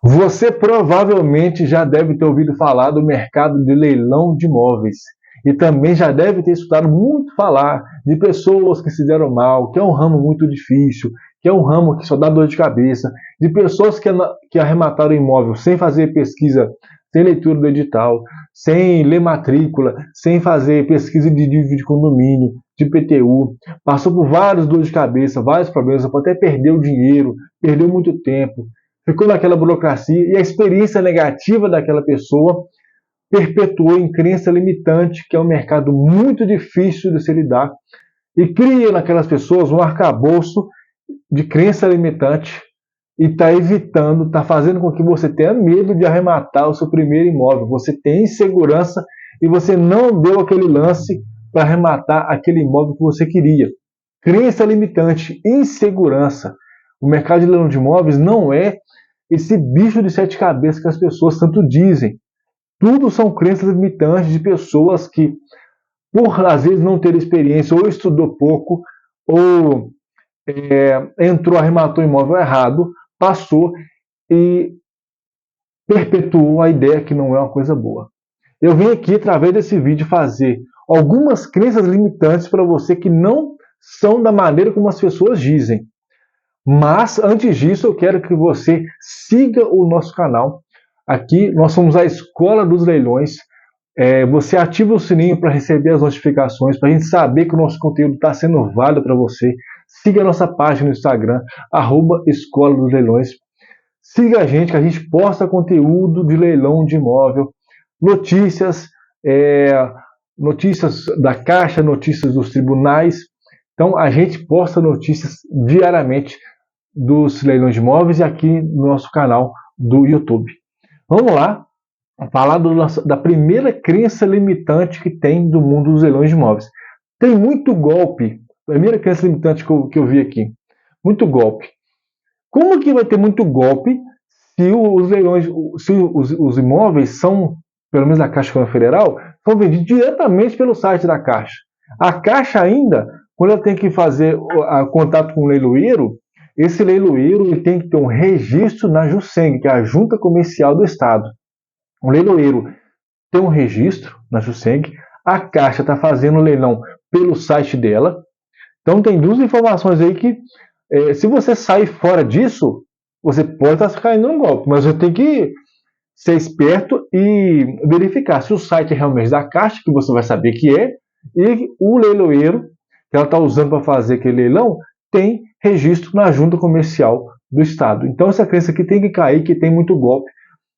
Você provavelmente já deve ter ouvido falar do mercado de leilão de imóveis e também já deve ter escutado muito falar de pessoas que se deram mal, que é um ramo muito difícil, que é um ramo que só dá dor de cabeça, de pessoas que arremataram imóvel sem fazer pesquisa, sem leitura do edital, sem ler matrícula, sem fazer pesquisa de dívida de condomínio, de PTU, passou por vários dores de cabeça, vários problemas, até perdeu dinheiro, perdeu muito tempo, ficou naquela burocracia e a experiência negativa daquela pessoa perpetuou em crença limitante, que é um mercado muito difícil de se lidar, e cria naquelas pessoas um arcabouço de crença limitante e está evitando, está fazendo com que você tenha medo de arrematar o seu primeiro imóvel. Você tem insegurança e você não deu aquele lance para arrematar aquele imóvel que você queria. Crença limitante, insegurança. O mercado de leilão de imóveis não é esse bicho de sete cabeças que as pessoas tanto dizem. Tudo são crenças limitantes de pessoas que, por às vezes não ter experiência, ou estudou pouco, ou entrou, arrematou o imóvel errado, passou e perpetuou a ideia que não é uma coisa boa. Eu vim aqui, através desse vídeo, fazer algumas crenças limitantes para você que não são da maneira como as pessoas dizem. Mas, antes disso, eu quero que você siga o nosso canal. Aqui, nós somos a Escola dos Leilões. Você ativa o sininho para receber as notificações, para a gente saber que o nosso conteúdo está sendo válido para você. Siga a nossa página no Instagram, @Escola dos Leilões. Siga a gente, que a gente posta conteúdo de leilão de imóvel, notícias, notícias da Caixa, notícias dos tribunais. Então, a gente posta notícias diariamente dos leilões de imóveis e aqui no nosso canal do YouTube. Vamos lá falar da primeira crença limitante que tem do mundo dos leilões de imóveis. Tem muito golpe. Primeira crença limitante que eu vi aqui. Muito golpe. Como que vai ter muito golpe se os leilões, se os imóveis são, pelo menos na Caixa Econômica Federal, são vendidos diretamente pelo site da Caixa? A Caixa ainda, quando ela tem que fazer contato com o leiloeiro, esse leiloeiro ele tem que ter um registro na JUSENG, que é a Junta Comercial do Estado. O leiloeiro tem um registro na JUSENG, a Caixa está fazendo o leilão pelo site dela. Então tem duas informações aí que, se você sair fora disso, você pode estar caindo num golpe, mas você tem que ser esperto e verificar se o site é realmente da Caixa, que você vai saber que é, e o leiloeiro que ela está usando para fazer aquele leilão tem registro na Junta Comercial do Estado. Então essa crença aqui tem que cair, que tem muito golpe.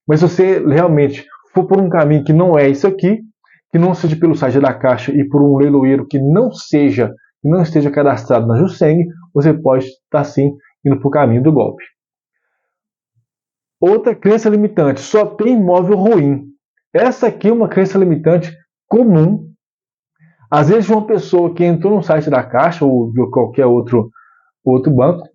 Mas se você realmente for por um caminho que não é isso aqui, que não seja pelo site da Caixa e por um leiloeiro que não esteja cadastrado na JUSENG, você pode estar sim indo para o caminho do golpe. Outra crença limitante, só tem imóvel ruim. Essa aqui é uma crença limitante comum. Às vezes uma pessoa que entrou no site da Caixa ou de qualquer outro banco,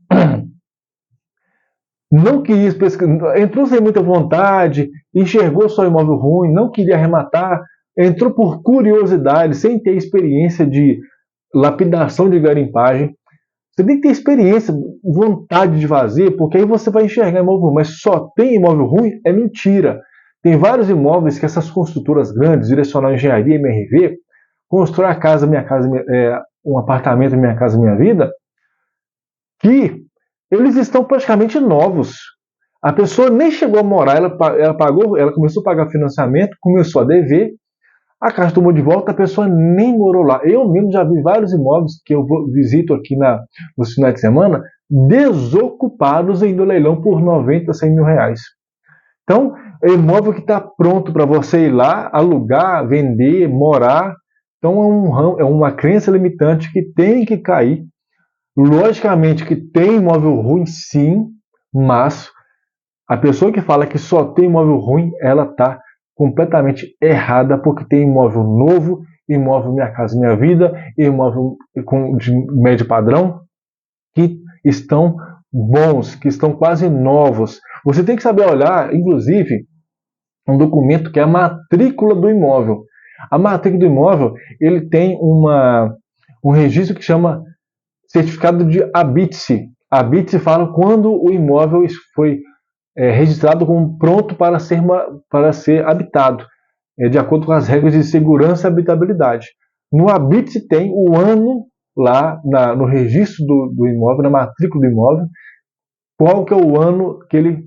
não quis pesquisar, entrou sem muita vontade, enxergou só imóvel ruim, não queria arrematar, entrou por curiosidade, sem ter experiência de lapidação de garimpagem. Você tem que ter experiência, vontade de fazer, porque aí você vai enxergar imóvel ruim, mas só tem imóvel ruim é mentira. Tem vários imóveis que essas construtoras grandes, Direcional Engenharia, MRV, constrói a casa, minha casa, um apartamento, Minha Casa Minha Vida, que eles estão praticamente novos. A pessoa nem chegou a morar, ela começou a pagar financiamento, começou a dever, a Caixa tomou de volta, a pessoa nem morou lá. Eu mesmo já vi vários imóveis que eu visito aqui nos finais de semana, desocupados indo leilão por 90, 100 mil reais. Então, é imóvel que está pronto para você ir lá, alugar, vender, morar. Então, é uma crença limitante que tem que cair. Logicamente que tem imóvel ruim, sim, mas a pessoa que fala que só tem imóvel ruim, ela está completamente errada, porque tem imóvel novo, imóvel Minha Casa Minha Vida, imóvel de médio padrão, que estão bons, que estão quase novos. Você tem que saber olhar, inclusive, um documento que é a matrícula do imóvel. A matrícula do imóvel, ele tem um registro que chama certificado de habite-se. Habite-se fala quando o imóvel foi registrado como pronto para ser habitado, de acordo com as regras de segurança e habitabilidade. No Habite tem o ano lá no registro do imóvel, na matrícula do imóvel, qual que é o ano que ele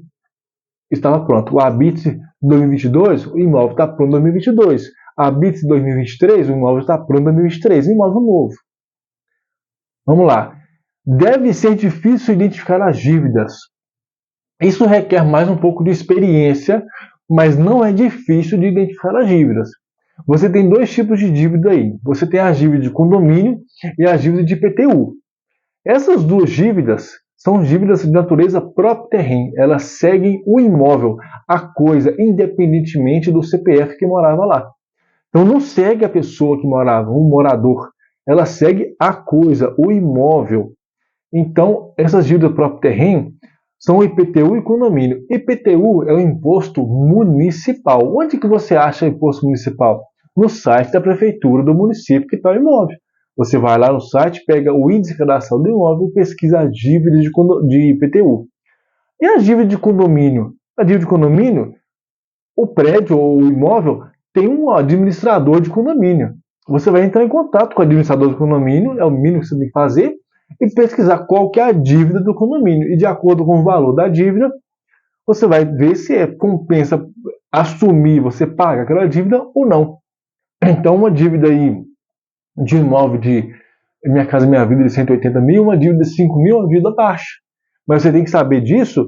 estava pronto. O Habite 2022, o imóvel está pronto em 2022. Habite 2023, o imóvel está pronto em 2023. Imóvel novo. Vamos lá. Deve ser difícil identificar as dívidas. Isso requer mais um pouco de experiência, mas não é difícil de identificar as dívidas. Você tem dois tipos de dívida aí. Você tem a dívida de condomínio e a dívida de IPTU. Essas duas dívidas são dívidas de natureza própria terreno. Elas seguem o imóvel, a coisa, independentemente do CPF que morava lá. Então não segue a pessoa que morava, o morador. Ela segue a coisa, o imóvel. Então, essas dívidas próprio terreno são IPTU e condomínio. IPTU é o imposto municipal. Onde que você acha o imposto municipal? No site da prefeitura do município que está o imóvel. Você vai lá no site, pega o índice de cadastro do imóvel e pesquisa a dívida de IPTU. E a dívida de condomínio? A dívida de condomínio, o prédio ou o imóvel tem um administrador de condomínio. Você vai entrar em contato com o administrador do condomínio, é o mínimo que você tem que fazer, e pesquisar qual que é a dívida do condomínio. E de acordo com o valor da dívida, você vai ver se compensa assumir, você paga aquela dívida ou não. Então, uma dívida aí de imóvel de Minha Casa Minha Vida de 180 mil, uma dívida de 5 mil é uma dívida baixa. Mas você tem que saber disso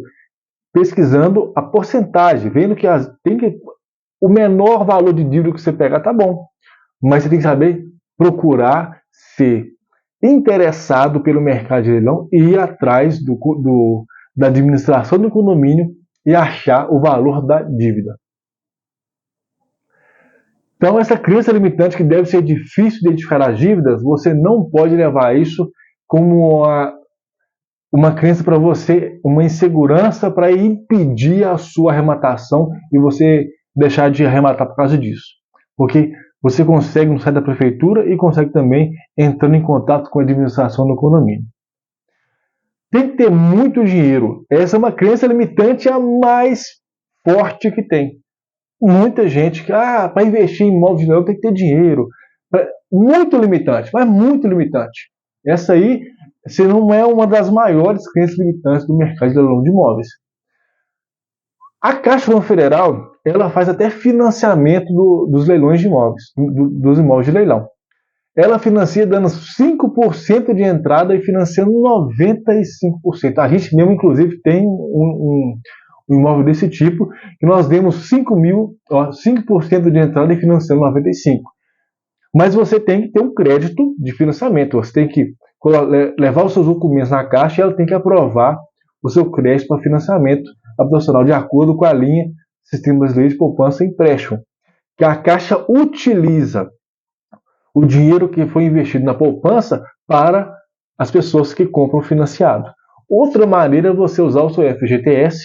pesquisando a porcentagem, vendo que o menor valor de dívida que você pegar tá bom. Mas você tem que saber procurar ser interessado pelo mercado de leilão e ir atrás da administração do condomínio e achar o valor da dívida. Então, essa crença limitante que deve ser difícil identificar as dívidas, você não pode levar isso como uma crença para você, uma insegurança para impedir a sua arrematação e você deixar de arrematar por causa disso. Porque você consegue no site da prefeitura e consegue também entrando em contato com a administração do condomínio. Tem que ter muito dinheiro. Essa é uma crença limitante a mais forte que tem. Muita gente que, para investir em imóveis de leilão tem que ter dinheiro. Muito limitante, mas muito limitante. Essa aí, se não é uma das maiores crenças limitantes do mercado de leilão de imóveis. A Caixa Econômica Federal, ela faz até financiamento dos leilões de imóveis, dos imóveis de leilão. Ela financia dando 5% de entrada e financiando 95%. A gente mesmo, inclusive, tem um imóvel desse tipo, que nós demos 5% de entrada e financiando 95%. Mas você tem que ter um crédito de financiamento, você tem que levar os seus documentos na Caixa e ela tem que aprovar o seu crédito para financiamento habitacional de acordo com a linha Sistema Brasileiro de Poupança e Empréstimo, que a Caixa utiliza o dinheiro que foi investido na poupança para as pessoas que compram financiado. Outra maneira é você usar o seu FGTS.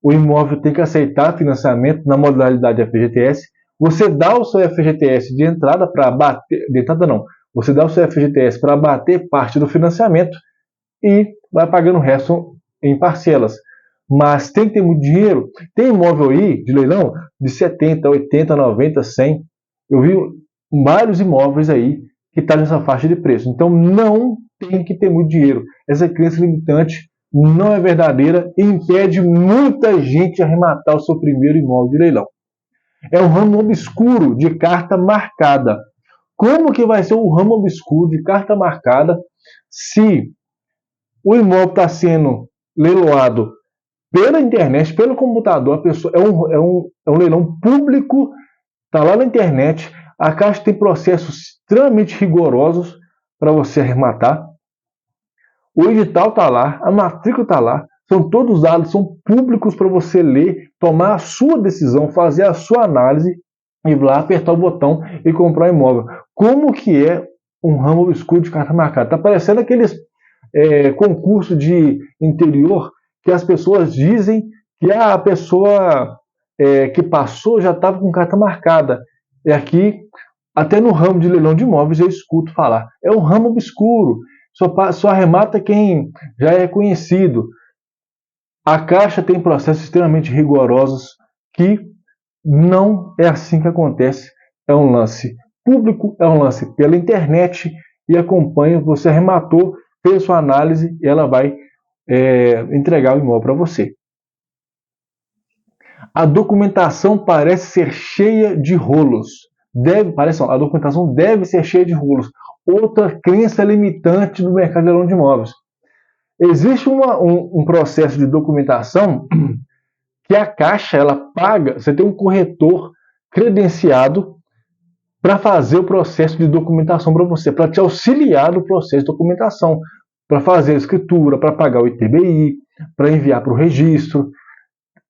O imóvel tem que aceitar financiamento na modalidade FGTS. Você dá o seu FGTS de entrada para bater... De entrada não. Você dá o seu FGTS para bater parte do financiamento e vai pagando o resto em parcelas. Mas tem que ter muito dinheiro. Tem imóvel aí de leilão de 70, 80, 90, 100. Eu vi vários imóveis aí que estão nessa faixa de preço. Então não tem que ter muito dinheiro. Essa crença limitante não é verdadeira e impede muita gente de arrematar o seu primeiro imóvel de leilão. É um ramo obscuro de carta marcada. Como que vai ser um ramo obscuro de carta marcada se o imóvel está sendo leiloado pela internet, pelo computador? A pessoa é um leilão público, está lá na internet. A Caixa tem processos extremamente rigorosos para você arrematar. O edital está lá, a matrícula está lá, são todos dados, são públicos para você ler, tomar a sua decisão, fazer a sua análise e ir lá apertar o botão e comprar um imóvel. Como que é um ramo obscuro de carta marcada? Está parecendo aqueles concursos de interior que as pessoas dizem que a pessoa que passou já estava com carta marcada. E aqui, até no ramo de leilão de imóveis, eu escuto falar. É um ramo obscuro. Só arremata quem já é conhecido. A Caixa tem processos extremamente rigorosos que não é assim que acontece. É um lance público, é um lance pela internet e acompanha, você arrematou, fez sua análise e ela vai entregar o imóvel para você. A documentação parece ser cheia de rolos. A documentação deve ser cheia de rolos. Outra crença limitante do mercado de leilão de imóveis. Existe um processo de documentação que a Caixa ela paga, você tem um corretor credenciado para fazer o processo de documentação para você, para te auxiliar no processo de documentação, para fazer a escritura, para pagar o ITBI, para enviar para o registro.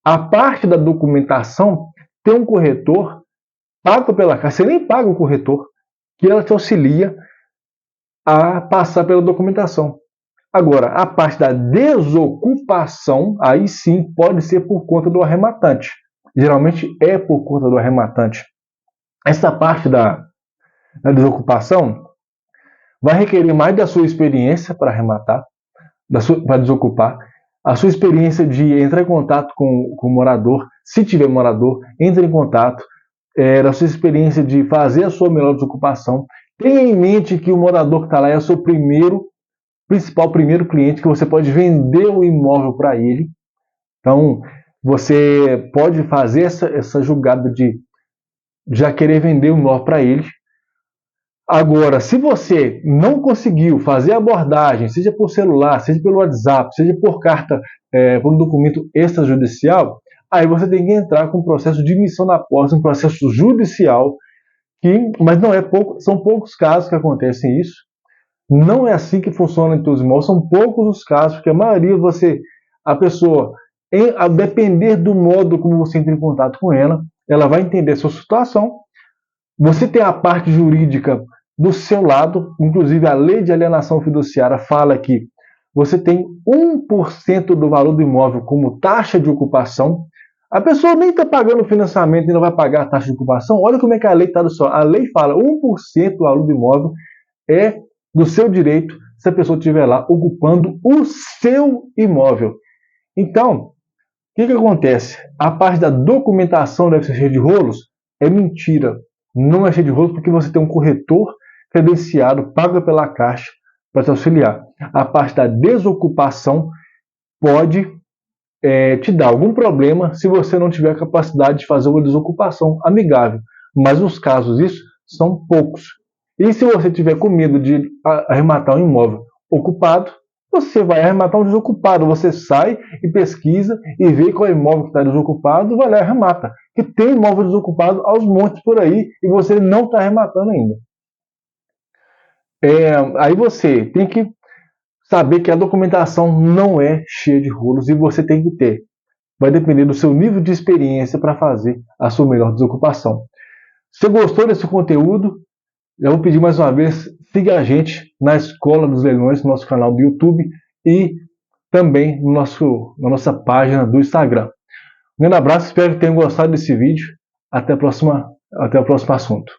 A parte da documentação tem um corretor pago pela Caixa, você nem paga o corretor, que ela te auxilia a passar pela documentação. Agora, a parte da desocupação, aí sim pode ser por conta do arrematante. Geralmente é por conta do arrematante. Essa parte da desocupação vai requerer mais da sua experiência para arrematar, para desocupar, a sua experiência de entrar em contato com o morador, se tiver morador, entre em contato, da sua experiência de fazer a sua melhor desocupação. Tenha em mente que o morador que está lá é o seu primeiro cliente, que você pode vender o imóvel para ele. Então, você pode fazer essa jogada de já querer vender o imóvel para ele. Agora, se você não conseguiu fazer a abordagem, seja por celular, seja pelo WhatsApp, seja por carta, por um documento extrajudicial, aí você tem que entrar com um processo de emissão da posse, um processo judicial, mas não é pouco, são poucos casos que acontecem isso. Não é assim que funciona em todos os imóveis, são poucos os casos, porque a maioria a pessoa, a depender do modo como você entra em contato com ela vai entender a sua situação. Você tem a parte jurídica do seu lado, inclusive a lei de alienação fiduciária fala que você tem 1% do valor do imóvel como taxa de ocupação. A pessoa nem está pagando o financiamento e não vai pagar a taxa de ocupação. Olha como é que a lei está do seu. A lei fala 1% do valor do imóvel é do seu direito se a pessoa estiver lá ocupando o seu imóvel. Então, o que acontece? A parte da documentação deve ser cheia de rolos? É mentira. Não é cheia de rolos porque você tem um corretor credenciado, pago pela Caixa, para te auxiliar. A parte da desocupação pode te dar algum problema se você não tiver a capacidade de fazer uma desocupação amigável. Mas os casos disso são poucos. E se você tiver com medo de arrematar um imóvel ocupado, você vai arrematar um desocupado. Você sai e pesquisa e vê qual é o imóvel que está desocupado, vai lá e arremata. Que tem imóvel desocupado aos montes por aí e você não está arrematando ainda. Aí você tem que saber que a documentação não é cheia de rolos e você tem que ter. Vai depender do seu nível de experiência para fazer a sua melhor desocupação. Se gostou desse conteúdo, eu vou pedir mais uma vez, siga a gente na Escola dos Leilões, no nosso canal do YouTube e também na nossa página do Instagram. Um grande abraço, espero que tenham gostado desse vídeo. Até o próximo assunto.